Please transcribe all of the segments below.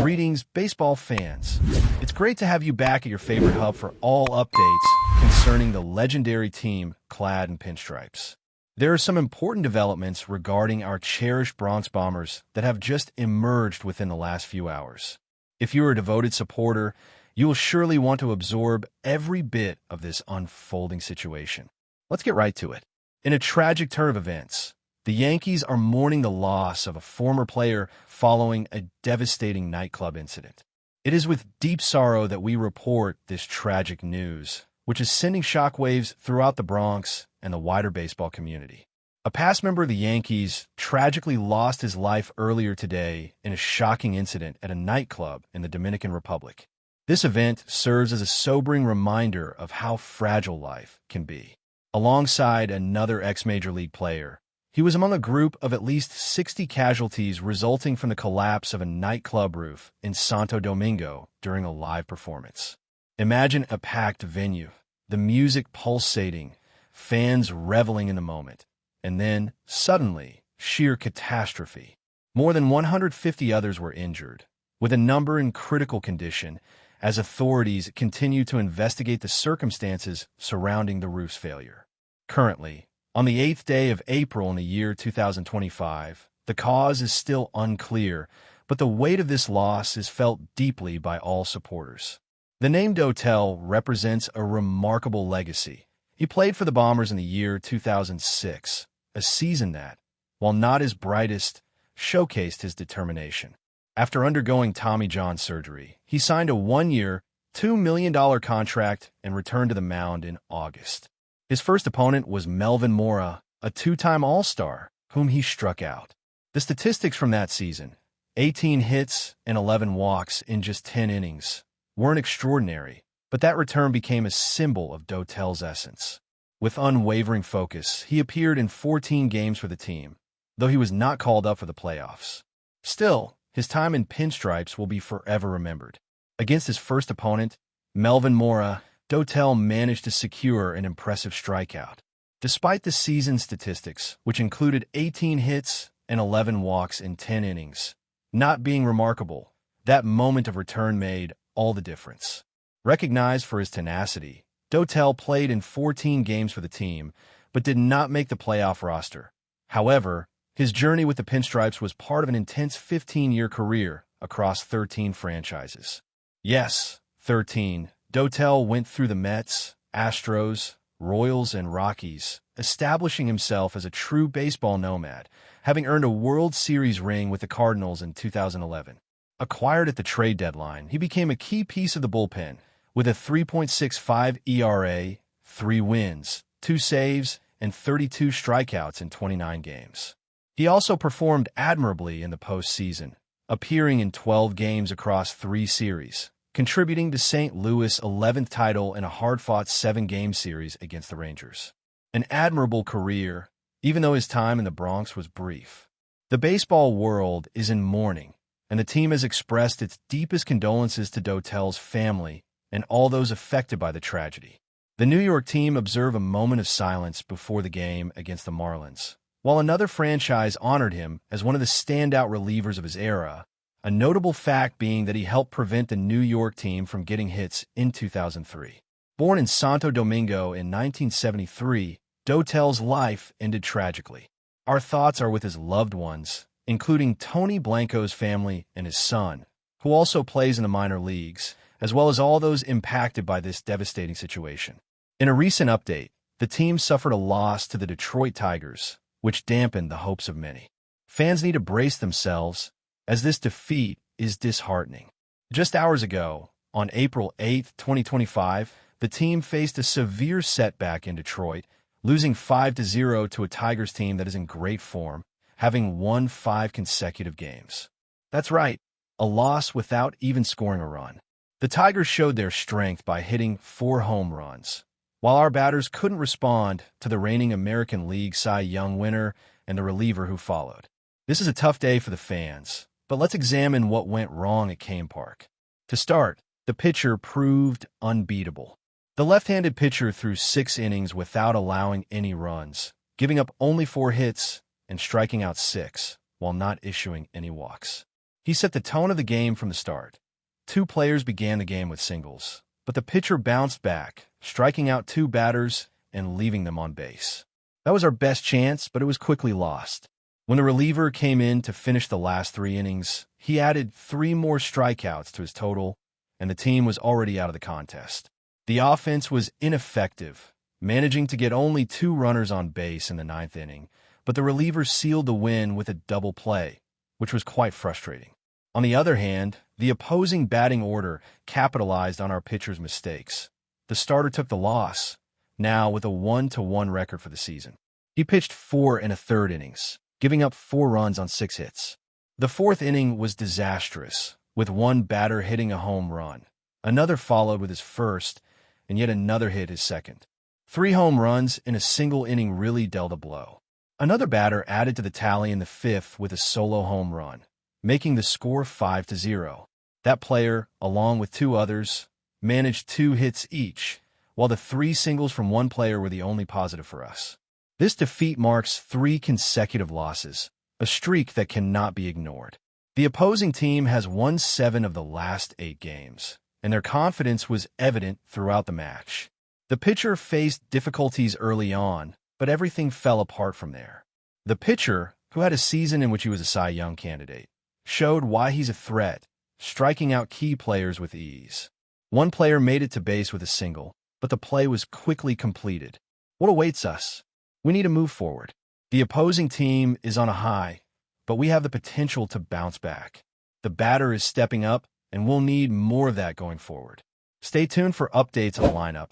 Greetings, baseball fans. It's great to have you back at your favorite hub for all updates concerning the legendary team clad in pinstripes. There are some important developments regarding our cherished Bronx Bombers that have just emerged within the last few hours. If you are a devoted supporter, you will surely want to absorb every bit of this unfolding situation. Let's get right to it. In a tragic turn of events, the Yankees are mourning the loss of a former player following a devastating nightclub incident. It is with deep sorrow that we report this tragic news, which is sending shockwaves throughout the Bronx and the wider baseball community. A past member of the Yankees tragically lost his life earlier today in a shocking incident at a nightclub in the Dominican Republic. This event serves as a sobering reminder of how fragile life can be. Alongside another ex-Major League player, he was among a group of at least 60 casualties resulting from the collapse of a nightclub roof in Santo Domingo during a live performance. Imagine a packed venue, the music pulsating, fans reveling in the moment, and then, suddenly, sheer catastrophe. More than 150 others were injured, with a number in critical condition as authorities continue to investigate the circumstances surrounding the roof's failure. Currently, on the 8th day of April in the year 2025, the cause is still unclear, but the weight of this loss is felt deeply by all supporters. The name Dotel represents a remarkable legacy. He played for the Bombers in the year 2006, a season that, while not his brightest, showcased his determination. After undergoing Tommy John surgery, he signed a one-year, $2 million contract and returned to the mound in August. His first opponent was Melvin Mora, a two-time All-Star, whom he struck out. The statistics from that season, 18 hits and 11 walks in just 10 innings, weren't extraordinary, but that return became a symbol of Dotel's essence. With unwavering focus, he appeared in 14 games for the team, though he was not called up for the playoffs. Still, his time in pinstripes will be forever remembered. Against his first opponent, Melvin Mora, Dotel managed to secure an impressive strikeout. Despite the season statistics, which included 18 hits and 11 walks in 10 innings, not being remarkable, that moment of return made all the difference. Recognized for his tenacity, Dotel played in 14 games for the team, but did not make the playoff roster. However, his journey with the pinstripes was part of an intense 15-year career across 13 franchises. Yes, 13. Dotel went through the Mets, Astros, Royals, and Rockies, establishing himself as a true baseball nomad, having earned a World Series ring with the Cardinals in 2011. Acquired at the trade deadline, he became a key piece of the bullpen, with a 3.65 ERA, 3 wins, 2 saves, and 32 strikeouts in 29 games. He also performed admirably in the postseason, appearing in 12 games across 3 series, contributing to St. Louis' 11th title in a hard-fought 7-game series against the Rangers. An admirable career, even though his time in the Bronx was brief. The baseball world is in mourning, and the team has expressed its deepest condolences to Dotel's family and all those affected by the tragedy. The New York team observed a moment of silence before the game against the Marlins, while another franchise honored him as one of the standout relievers of his era, a notable fact being that he helped prevent the New York team from getting hits in 2003. Born in Santo Domingo in 1973, Dotel's life ended tragically. Our thoughts are with his loved ones, including Tony Blanco's family and his son, who also plays in the minor leagues, as well as all those impacted by this devastating situation. In a recent update, the team suffered a loss to the Detroit Tigers, which dampened the hopes of many. Fans need to brace themselves, as this defeat is disheartening. Just hours ago, on April 8, 2025, the team faced a severe setback in Detroit, losing 5-0 to a Tigers team that is in great form, having won 5 consecutive games. That's right, a loss without even scoring a run. The Tigers showed their strength by hitting 4 home runs, while our batters couldn't respond to the reigning American League Cy Young winner and the reliever who followed. This is a tough day for the fans, but let's examine what went wrong at Kane Park. To start, the pitcher proved unbeatable. The left-handed pitcher threw 6 innings without allowing any runs, giving up only 4 hits and striking out 6, while not issuing any walks. He set the tone of the game from the start. Two players began the game with singles, but the pitcher bounced back, striking out two batters and leaving them on base. That was our best chance, but it was quickly lost. When the reliever came in to finish the last 3 innings, he added 3 more strikeouts to his total, and the team was already out of the contest. The offense was ineffective, managing to get only 2 runners on base in the 9th inning, but the reliever sealed the win with a double play, which was quite frustrating. On the other hand, the opposing batting order capitalized on our pitcher's mistakes. The starter took the loss, now with a 1-1 record for the season. He pitched 4 1/3 innings, giving up 4 runs on 6 hits. The 4th inning was disastrous, with one batter hitting a home run. Another followed with his first, and yet another hit his second. 3 home runs in a single inning really dealt a blow. Another batter added to the tally in the 5th with a solo home run, making the score 5-0. That player, along with 2 others, managed 2 hits each, while the 3 singles from one player were the only positive for us. This defeat marks 3 consecutive losses, a streak that cannot be ignored. The opposing team has won 7 of the last 8 games, and their confidence was evident throughout the match. The pitcher faced difficulties early on, but everything fell apart from there. The pitcher, who had a season in which he was a Cy Young candidate, showed why he's a threat, striking out key players with ease. One player made it to base with a single, but the play was quickly completed. What awaits us? We need to move forward. The opposing team is on a high, but we have the potential to bounce back. The batter is stepping up, and we'll need more of that going forward. Stay tuned for updates on the lineup,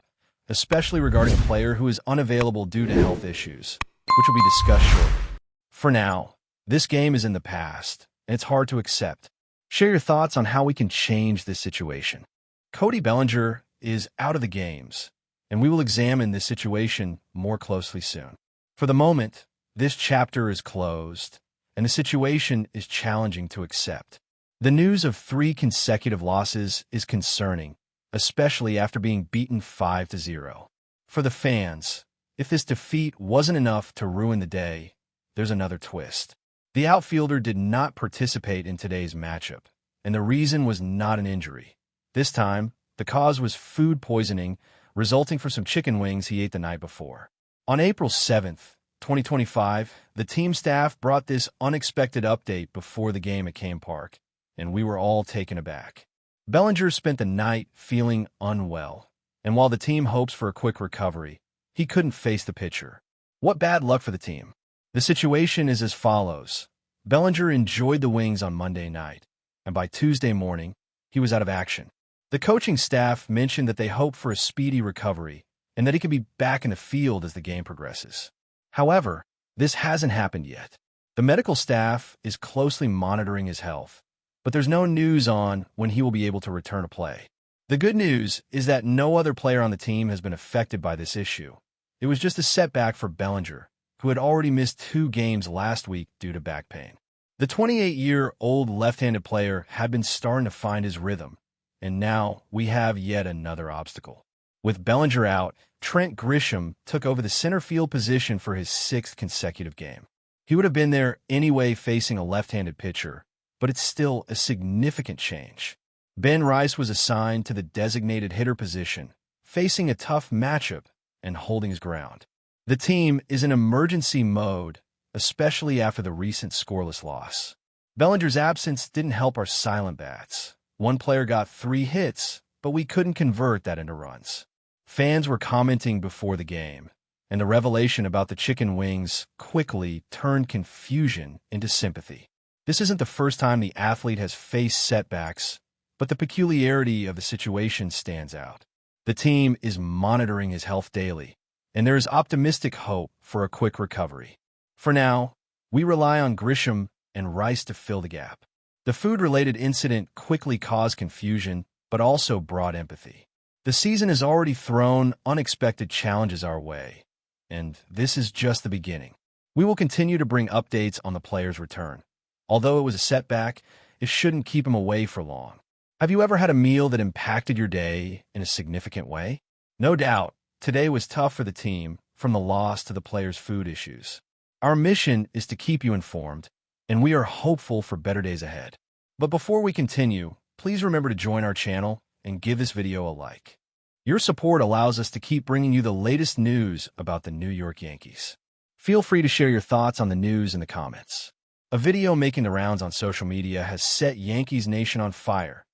especially regarding a player who is unavailable due to health issues, which will be discussed shortly. For now, this game is in the past, and it's hard to accept. Share your thoughts on how we can change this situation. Cody Bellinger is out of the games, and we will examine this situation more closely soon. For the moment, this chapter is closed, and the situation is challenging to accept. The news of 3 consecutive losses is concerning, especially after being beaten 5-0. For the fans, if this defeat wasn't enough to ruin the day, there's another twist. The outfielder did not participate in today's matchup, and the reason was not an injury. This time, the cause was food poisoning resulting from some chicken wings he ate the night before. On April 7th, 2025, the team staff brought this unexpected update before the game at Kane Park, and we were all taken aback. Bellinger spent the night feeling unwell, and while the team hopes for a quick recovery, he couldn't face the pitcher. What bad luck for the team. The situation is as follows. Bellinger enjoyed the wings on Monday night, and by Tuesday morning, he was out of action. The coaching staff mentioned that they hope for a speedy recovery and that he could be back in the field as the game progresses. However, this hasn't happened yet. The medical staff is closely monitoring his health, but there's no news on when he will be able to return to play. The good news is that no other player on the team has been affected by this issue. It was just a setback for Bellinger, who had already missed 2 games last week due to back pain. The 28-year-old left-handed player had been starting to find his rhythm, and now we have yet another obstacle. With Bellinger out, Trent Grisham took over the center field position for his 6th consecutive game. He would have been there anyway facing a left-handed pitcher, but it's still a significant change. Ben Rice was assigned to the designated hitter position, facing a tough matchup and holding his ground. The team is in emergency mode, especially after the recent scoreless loss. Bellinger's absence didn't help our silent bats. One player got 3 hits, but we couldn't convert that into runs. Fans were commenting before the game, and the revelation about the chicken wings quickly turned confusion into sympathy. This isn't the first time the athlete has faced setbacks, but the peculiarity of the situation stands out. The team is monitoring his health daily, and there is optimistic hope for a quick recovery. For now, we rely on Grisham and Rice to fill the gap. The food-related incident quickly caused confusion, but also brought empathy. The season has already thrown unexpected challenges our way, and this is just the beginning. We will continue to bring updates on the player's return. Although it was a setback, it shouldn't keep him away for long. Have you ever had a meal that impacted your day in a significant way? No doubt, today was tough for the team, from the loss to the player's food issues. Our mission is to keep you informed, and we are hopeful for better days ahead. But before we continue, please remember to join our channel and give this video a like. Your support allows us to keep bringing you the latest news about the New York Yankees. Feel free to share your thoughts on the news in the comments. A video making the rounds on social media has set Yankees Nation on fire,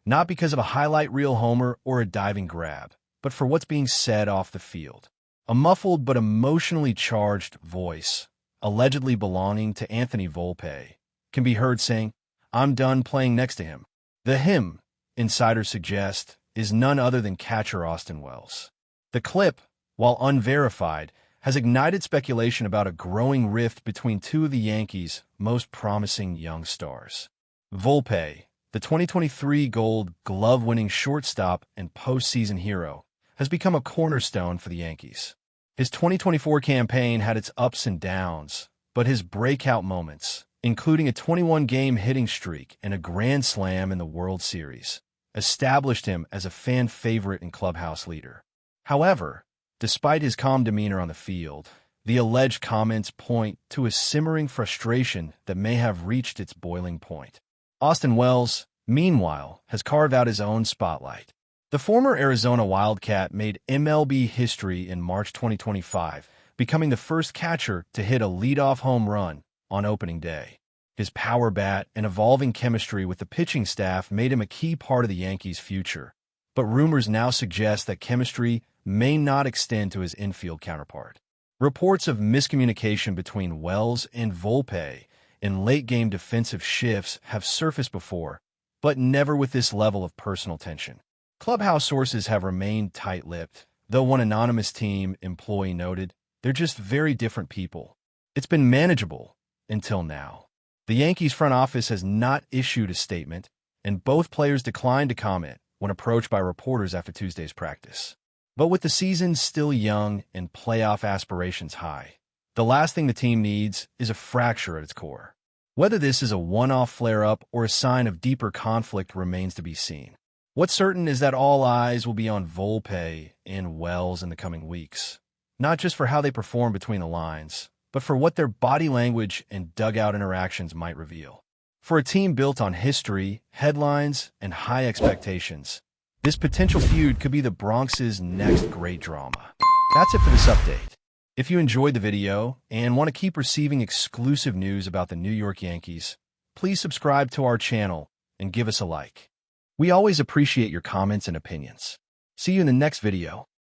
not because of a highlight reel homer or a diving grab, but for what's being said off the field. A muffled but emotionally charged voice, allegedly belonging to Anthony VOLPE, can be heard saying, "I'm done playing next to him." The him, insiders suggest, is none other than catcher Austin Wells. The clip, while unverified, has ignited speculation about a growing rift between two of the Yankees' most promising young stars. VOLPE, the 2023 Gold Glove-winning shortstop and postseason hero, has become a cornerstone for the Yankees. His 2024 campaign had its ups and downs, but his breakout moments, including a 21-game hitting streak and a grand slam in the World Series, established him as a fan favorite and clubhouse leader. However, despite his calm demeanor on the field, the alleged comments point to a simmering frustration that may have reached its boiling point. Austin Wells, meanwhile, has carved out his own spotlight. The former Arizona Wildcat made MLB history in March 2025, becoming the first catcher to hit a leadoff home run on opening day. His power bat and evolving chemistry with the pitching staff made him a key part of the Yankees' future, but rumors now suggest that chemistry may not extend to his infield counterpart. Reports of miscommunication between Wells and VOLPE in late-game defensive shifts have surfaced before, but never with this level of personal tension. Clubhouse sources have remained tight-lipped, though one anonymous team employee noted, "They're just very different people." It's been manageable until now. The Yankees front office has not issued a statement, and both players declined to comment when approached by reporters after Tuesday's practice. But with the season still young and playoff aspirations high, the last thing the team needs is a fracture at its core. Whether this is a one-off flare-up or a sign of deeper conflict remains to be seen. What's certain is that all eyes will be on VOLPE and Wells in the coming weeks, not just for how they perform between the lines, but for what their body language and dugout interactions might reveal. For a team built on history, headlines, and high expectations, this potential feud could be the Bronx's next great drama. That's it for this update. If you enjoyed the video and want to keep receiving exclusive news about the New York Yankees, please subscribe to our channel and give us a like. We always appreciate your comments and opinions. See you in the next video.